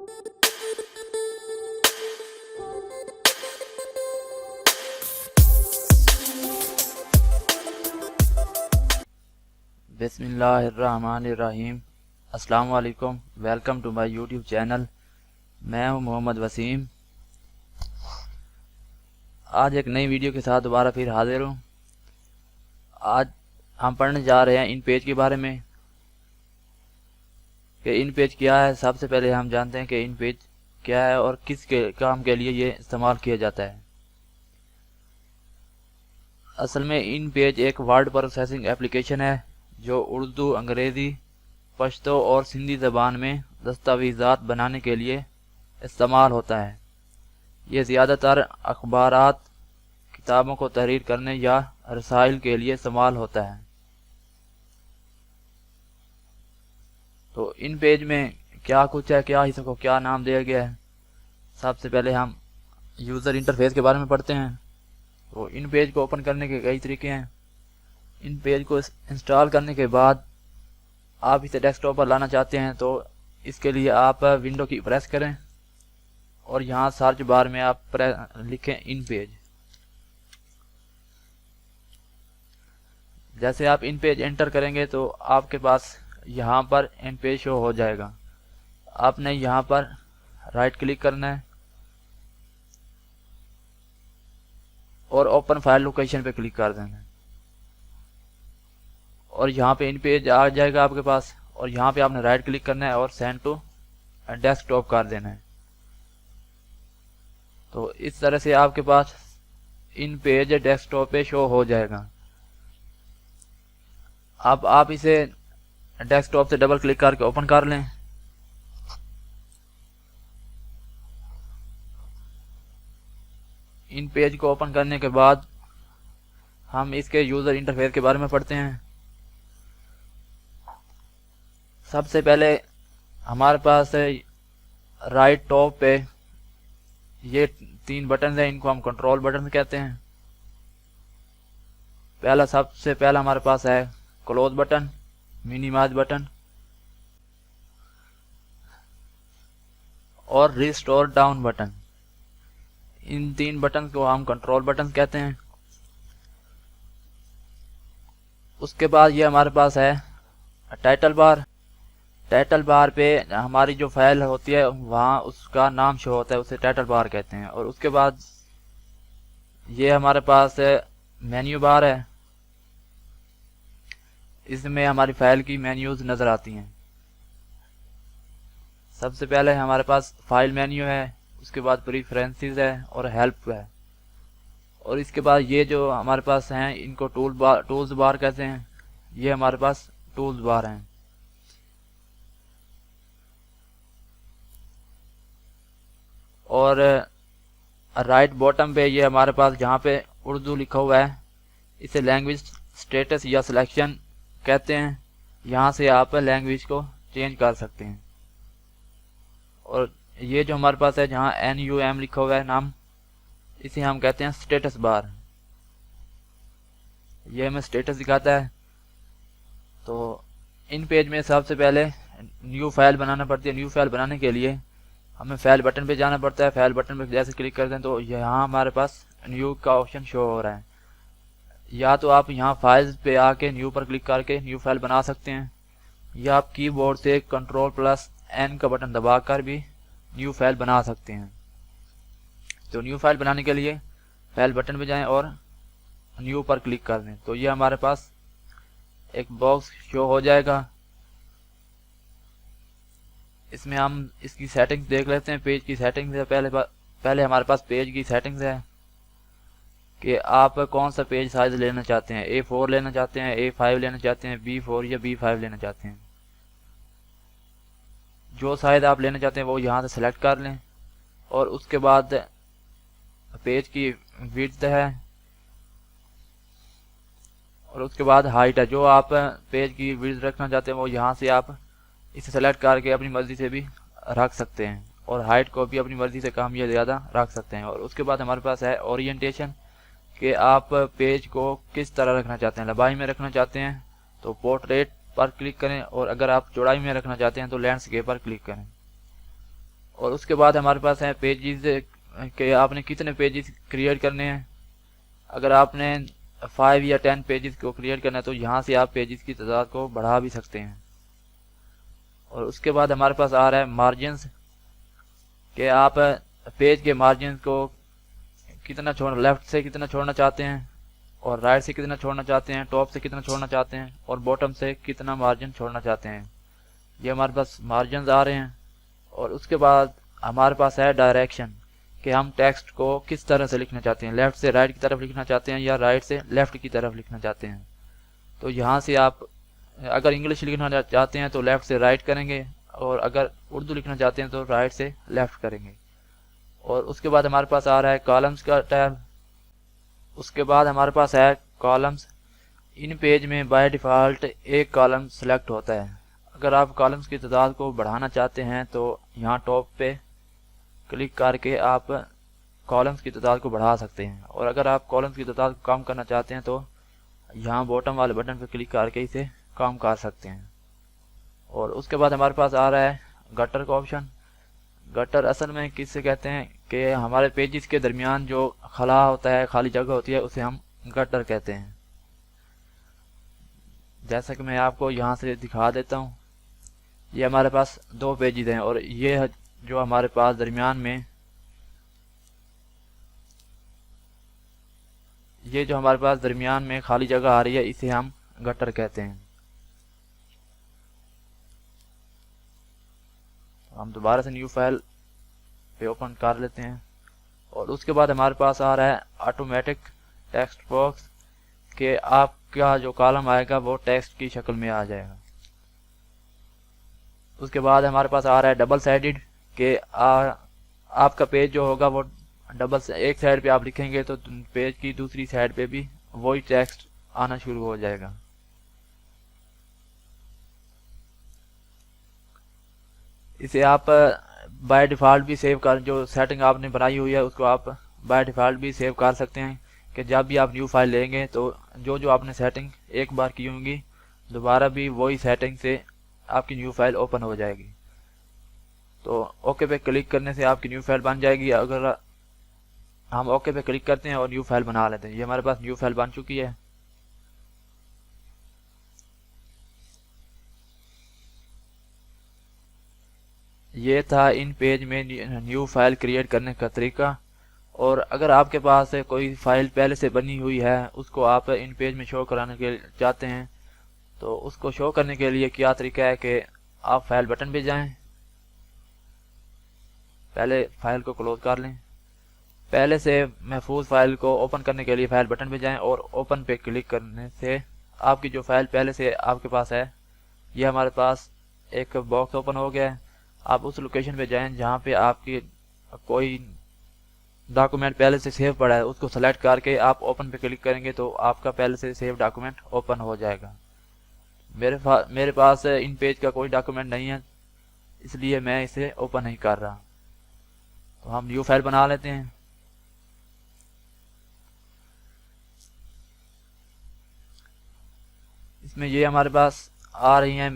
बिस्मिल्लाहिर्रहमानिर्रहीम। अस्सलाम वालेकुम। Welcome to my YouTube channel. मैं हूं मोहम्मद वसीम। आज एक नई वीडियो के साथ दोबारा फिर हाजिर हूं। आज हम पढ़ने जा रहे हैं इन पेज के बारे में कि इन पेज क्या है। सबसे पहले हम जानते हैं कि इन पेज क्या है और किस के काम के लिए ये इस्तेमाल किया जाता है। असल में इन पेज एक वर्ड प्रोसेसिंग एप्लीकेशन है जो उर्दू, अंग्रेज़ी, पश्तो और सिंधी ज़बान में दस्तावेज़ात बनाने के लिए इस्तेमाल होता है। ये ज़्यादातर अखबारात, किताबों को तहरीर करने या रसाइल के लिए इस्तेमाल होता है। तो इन पेज में क्या कुछ है, क्या इसको क्या नाम दिया गया है। सबसे पहले हम यूज़र इंटरफेस के बारे में पढ़ते हैं। तो इन पेज को ओपन करने के कई तरीके हैं। इन पेज को इंस्टॉल करने के बाद आप इसे डेस्कटॉप पर लाना चाहते हैं तो इसके लिए आप विंडो की प्रेस करें और यहाँ सर्च बार में आप लिखें इन पेज। जैसे आप इन पेज एंटर करेंगे तो आपके पास यहाँ पर इन पेज शो हो जाएगा। आपने यहाँ पर राइट क्लिक करना है और ओपन फाइल लोकेशन पे क्लिक कर देना है और यहाँ पे इन पेज आ जाएगा आपके पास। और यहाँ पे आपने राइट क्लिक करना है और सेंड टू डेस्कटॉप कर देना है। तो इस तरह से आपके पास इन पेज डेस्कटॉप पे शो हो जाएगा। अब आप इसे डेस्कटॉप से डबल क्लिक करके ओपन कर लें। इन पेज को ओपन करने के बाद हम इसके यूज़र इंटरफेस के बारे में पढ़ते हैं। सबसे पहले हमारे पास राइट टॉप पे ये 3 बटन हैं, इनको हम कंट्रोल बटन कहते हैं। सबसे पहला हमारे पास है क्लोज बटन, मिनिमाइज बटन और रिस्टोर डाउन बटन। इन 3 बटन को हम कंट्रोल बटन कहते हैं। उसके बाद ये हमारे पास है टाइटल बार। टाइटल बार पे हमारी जो फाइल होती है वहाँ उसका नाम शो होता है, उसे टाइटल बार कहते हैं। और उसके बाद ये हमारे पास मेन्यू बार है। इसमें हमारी फाइल की मेन्यूज नज़र आती हैं। सबसे पहले हमारे पास फाइल मेन्यू है, उसके बाद प्रीफरेंसेस है और हेल्प है। और इसके बाद ये जो हमारे पास हैं इनको टूल्स बार कहते हैं। ये हमारे पास टूल्स बार हैं। और राइट बॉटम पे ये हमारे पास जहाँ पे उर्दू लिखा हुआ है इसे लैंग्वेज स्टेटस या सिलेक्शन कहते हैं। यहाँ से आप लैंग्वेज को चेंज कर सकते हैं। और ये जो हमारे पास है जहाँ NUM लिखा हुआ है नाम, इसे हम कहते हैं स्टेटस बार। ये हमें स्टेटस दिखाता है। तो इन पेज में सबसे पहले न्यू फाइल बनाना पड़ती है। न्यू फाइल बनाने के लिए हमें फाइल बटन पे जाना पड़ता है। फाइल बटन पे जैसे क्लिक करते हैं तो यहाँ हमारे पास न्यू का ऑप्शन शो हो रहा है। या तो आप यहाँ फाइल्स पे आके न्यू पर क्लिक करके न्यू फाइल बना सकते हैं, या आप कीबोर्ड से Ctrl+N का बटन दबाकर भी न्यू फाइल बना सकते हैं। तो न्यू फाइल बनाने के लिए फाइल बटन पे जाएं और न्यू पर क्लिक कर दें तो ये हमारे पास एक बॉक्स शो हो जाएगा। इसमें हम इसकी सेटिंग्स देख लेते हैं। पेज की सेटिंग्स है। पहले हमारे पास पेज की सेटिंग्स है कि आप कौन सा पेज साइज लेना चाहते हैं। A4 लेना चाहते हैं, A5 लेना चाहते हैं, B4 या B5 लेना चाहते हैं। जो साइज आप लेना चाहते हैं वो यहाँ से सिलेक्ट कर लें। और उसके बाद पेज की विड्थ है और उसके बाद हाइट है। जो आप पेज की विड्थ रखना चाहते हैं वो यहाँ से आप इसे सेलेक्ट करके अपनी मर्जी से भी रख सकते हैं और हाइट को भी अपनी मर्जी से कम या ज़्यादा रख सकते हैं। और उसके बाद हमारे पास है ओरिएंटेशन कि आप पेज को किस तरह रखना चाहते हैं। लंबाई में रखना चाहते हैं तो पोर्ट्रेट पर क्लिक करें और अगर आप चौड़ाई में रखना चाहते हैं तो लैंडस्केप पर क्लिक करें। और उसके बाद हमारे पास है पेजेस के आपने कितने पेजेस क्रिएट करने हैं। अगर आपने 5 या 10 पेजेस को क्रिएट करना है तो यहाँ से आप पेजेस की तादाद को बढ़ा भी सकते हैं। और उसके बाद हमारे पास आ रहा है मार्जिन्स कि आप पेज के मार्जिन को कितना छोड़ लेफ्ट से कितना छोड़ना चाहते हैं और राइट से कितना छोड़ना चाहते हैं, टॉप से कितना छोड़ना चाहते हैं और बॉटम से कितना मार्जिन छोड़ना चाहते हैं। ये हमारे पास मार्जिन आ रहे हैं। और उसके बाद हमारे पास है डायरेक्शन कि हम टेक्स्ट को किस तरह से लिखना चाहते हैं, लेफ्ट से राइट की तरफ लिखना चाहते हैं या राइट से लेफ्ट की तरफ लिखना चाहते हैं। तो यहाँ से आप अगर इंग्लिश लिखना चाहते हैं तो लेफ्ट से राइट करेंगे और अगर उर्दू लिखना चाहते हैं तो राइट से लेफ्ट करेंगे। और उसके बाद हमारे पास आ रहा है कॉलम्स का टैब। उसके बाद हमारे पास है कॉलम्स। इन पेज में बाय डिफ़ॉल्ट एक कॉलम सेलेक्ट होता है। अगर आप कॉलम्स की तादाद को बढ़ाना चाहते हैं तो यहाँ टॉप पे क्लिक करके आप कॉलम्स की तादाद को बढ़ा सकते हैं। और अगर आप कॉलम्स की तादाद को कम करना चाहते हैं तो यहाँ बॉटम वाले बटन पर क्लिक करके इसे कम कर सकते हैं। और उसके बाद हमारे पास आ रहा है गटर का ऑप्शन। गटर असल में किससे कहते हैं कि हमारे पेजेस के दरमियान जो खला होता है, खाली जगह होती है, उसे हम गटर कहते हैं। जैसा कि मैं आपको यहाँ से दिखा देता हूँ, ये हमारे पास 2 पेजेस हैं और ये जो हमारे पास दरमियान में खाली जगह आ रही है, इसे हम गटर कहते हैं। हम दोबारा से न्यू फाइल पे ओपन कर लेते हैं। और उसके बाद हमारे पास आ रहा है ऑटोमेटिक टेक्स्ट बॉक्स कि आपका जो कॉलम आएगा वो टेक्स्ट की शक्ल में आ जाएगा। उसके बाद हमारे पास आ रहा है डबल साइडेड कि आपका पेज जो होगा वो एक साइड पे आप लिखेंगे तो पेज की दूसरी साइड पे भी वही टेक्स्ट आना शुरू हो जाएगा। इसे आप बाय डिफ़ॉल्ट भी सेव कर, जो सेटिंग आपने बनाई हुई है उसको आप बाय डिफ़ॉल्ट भी सेव कर सकते हैं कि जब भी आप न्यू फाइल लेंगे तो जो आपने सेटिंग एक बार की होंगी दोबारा भी वही सेटिंग से आपकी न्यू फाइल ओपन हो जाएगी। तो ओके पे क्लिक करने से आपकी न्यू फाइल बन जाएगी। अगर हम ओके पे क्लिक करते हैं और न्यू फाइल बना लेते हैं, ये हमारे पास न्यू फाइल बन चुकी है। ये था इन पेज में न्यू फाइल क्रिएट करने का तरीका। और अगर आपके पास कोई फाइल पहले से बनी हुई है उसको आप इन पेज में शो कराने के चाहते हैं तो उसको शो करने के लिए क्या तरीका है कि आप फाइल बटन पे जाएं, पहले फाइल को क्लोज कर लें, पहले से महफूज फाइल को ओपन करने के लिए फाइल बटन पे जाएं और ओपन पे क्लिक करने से आपकी जो फाइल पहले से आपके पास है, ये हमारे पास एक बॉक्स ओपन हो गया है। आप उस लोकेशन पे जाएं जहाँ पे आपकी कोई डॉक्यूमेंट पहले से सेव पड़ा है, उसको सेलेक्ट करके आप ओपन पे क्लिक करेंगे तो आपका पहले से सेव डॉक्यूमेंट ओपन हो जाएगा। मेरे पास इन पेज का कोई डॉक्यूमेंट नहीं है, इसलिए मैं इसे ओपन नहीं कर रहा। तो हम न्यू फाइल बना लेते हैं। इसमें ये हमारे पास आ रही हैं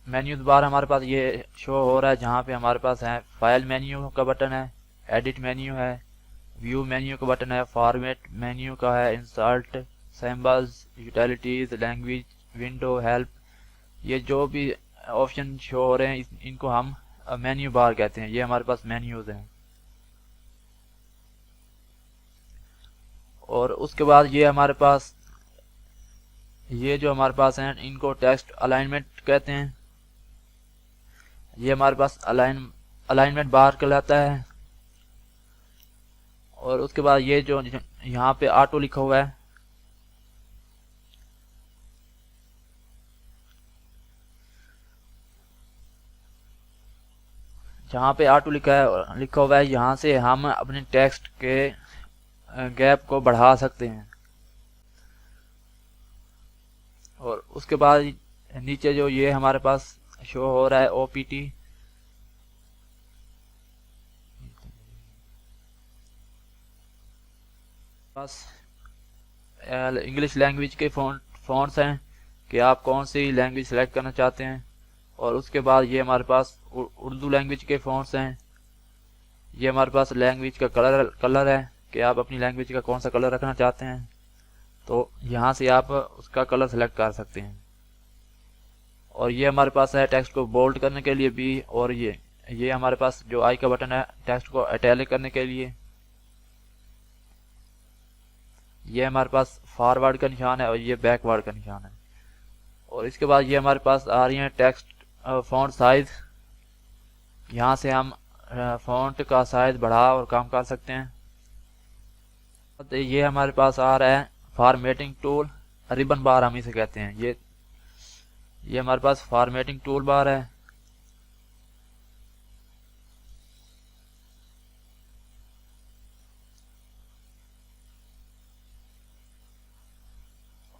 मेन्यूज बार हमारे पास ये शो हो रहा है जहाँ पे हमारे पास है फाइल मेन्यू का बटन है, एडिट मेन्यू है, व्यू मेन्यू का बटन है, फॉर्मेट मेन्यू का है, insert, symbols, utilities, language, window, help. ये जो भी ऑप्शन शो हो रहे हैं इनको हम मेन्यू बार कहते हैं। ये हमारे पास मेन्यूज हैं। और उसके बाद ये हमारे पास हैं इनको टेक्स्ट अलाइनमेंट कहते हैं। ये हमारे पास अलाइनमेंट बार कहलाता है। और उसके बाद ये जो यहाँ पे ऑटो लिखा हुआ है, जहाँ पे ऑटो लिखा हुआ है यहाँ से हम अपने टेक्स्ट के गैप को बढ़ा सकते हैं। और उसके बाद नीचे जो ये हमारे पास शो हो रहा है OPT, बस इंग्लिश लैंग्वेज के फॉन्ट्स हैं कि आप कौन सी लैंग्वेज सेलेक्ट करना चाहते हैं। और उसके बाद ये हमारे पास उर्दू लैंग्वेज के फॉन्ट्स हैं ये हमारे पास लैंग्वेज का कलर है कि आप अपनी लैंग्वेज का कौन सा कलर रखना चाहते हैं, तो यहाँ से आप उसका कलर सेलेक्ट कर सकते हैं। और ये हमारे पास है टेक्स्ट को बोल्ड करने के लिए भी, और ये हमारे पास जो आई का बटन है टेक्स्ट को इटैलिक करने के लिए। ये हमारे पास फॉरवर्ड का निशान है और ये बैकवर्ड का निशान है। और इसके बाद ये हमारे पास आ रही है टेक्स्ट फॉन्ट साइज। यहाँ से हम फॉन्ट का साइज बढ़ा और कम कर सकते हैं। तो ये हमारे पास आ रहा है फॉर्मेटिंग टूल, रिबन बार हम इसे कहते हैं। ये हमारे पास फॉर्मेटिंग टूल बार है।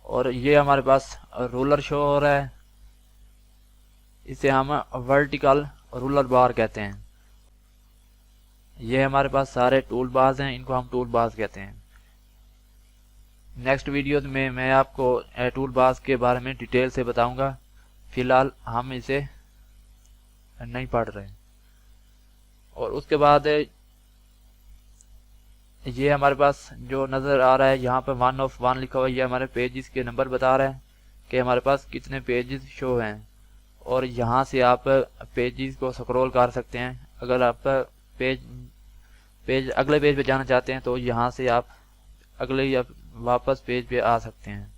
और ये हमारे पास रूलर शो हो रहा है, इसे हम वर्टिकल रूलर बार कहते हैं। ये हमारे पास सारे टूल बार्स हैं, इनको हम टूल बार्स कहते हैं। नेक्स्ट वीडियो में मैं आपको टूल बार्स के बारे में डिटेल से बताऊंगा, फिलहाल हम इसे नहीं पढ़ रहे। और उसके बाद ये हमारे पास जो नज़र आ रहा है यहाँ पे 1 of 1 लिखा हुआ है, ये हमारे पेजेस के नंबर बता रहा है कि हमारे पास कितने पेजेस शो हैं। और यहाँ से आप पेजेस को स्क्रॉल कर सकते हैं। अगर आप अगले पेज पे जाना चाहते हैं तो यहाँ से आप अगले या वापस पेज पे आ सकते हैं।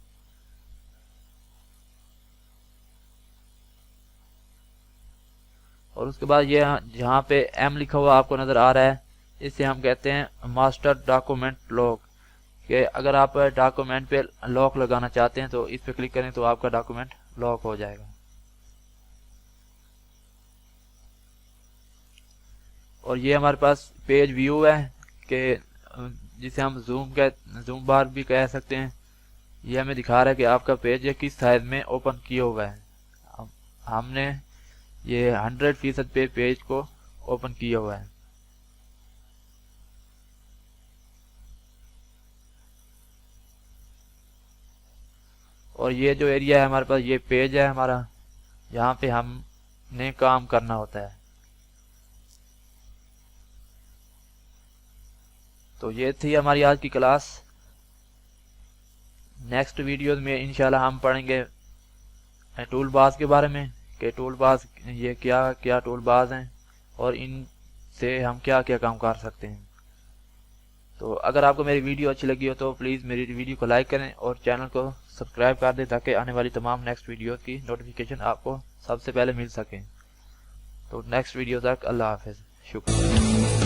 और उसके बाद ये जहाँ पे M लिखा हुआ आपको नज़र आ रहा है, इसे हम कहते हैं मास्टर डॉक्यूमेंट लॉक। कि अगर आप डॉक्यूमेंट पे लॉक लगाना चाहते हैं तो इस पे क्लिक करें तो आपका डॉक्यूमेंट लॉक हो जाएगा। और ये हमारे पास पेज व्यू है कि जिसे हम जूम बार भी कह सकते हैं। ये हमें दिखा रहा है कि आपका पेज किस साइज में ओपन किया हुआ है। हमने ये 100% पे पेज को ओपन किया हुआ है। और ये जो एरिया है हमारे पास, ये पेज है हमारा, यहाँ पे हमने काम करना होता है। तो ये थी हमारी आज की क्लास। नेक्स्ट वीडियो में इंशाल्लाह हम पढ़ेंगे टूल बार्स के बारे में कि टूल बार्स ये क्या क्या टूल बार्स हैं और इनसे हम क्या क्या काम कर सकते हैं। तो अगर आपको मेरी वीडियो अच्छी लगी हो तो प्लीज़ मेरी वीडियो को लाइक करें और चैनल को सब्सक्राइब कर दें ताकि आने वाली तमाम नेक्स्ट वीडियो की नोटिफिकेशन आपको सबसे पहले मिल सके। तो नेक्स्ट वीडियो तक अल्लाह हाफिज़, शुक्रिया।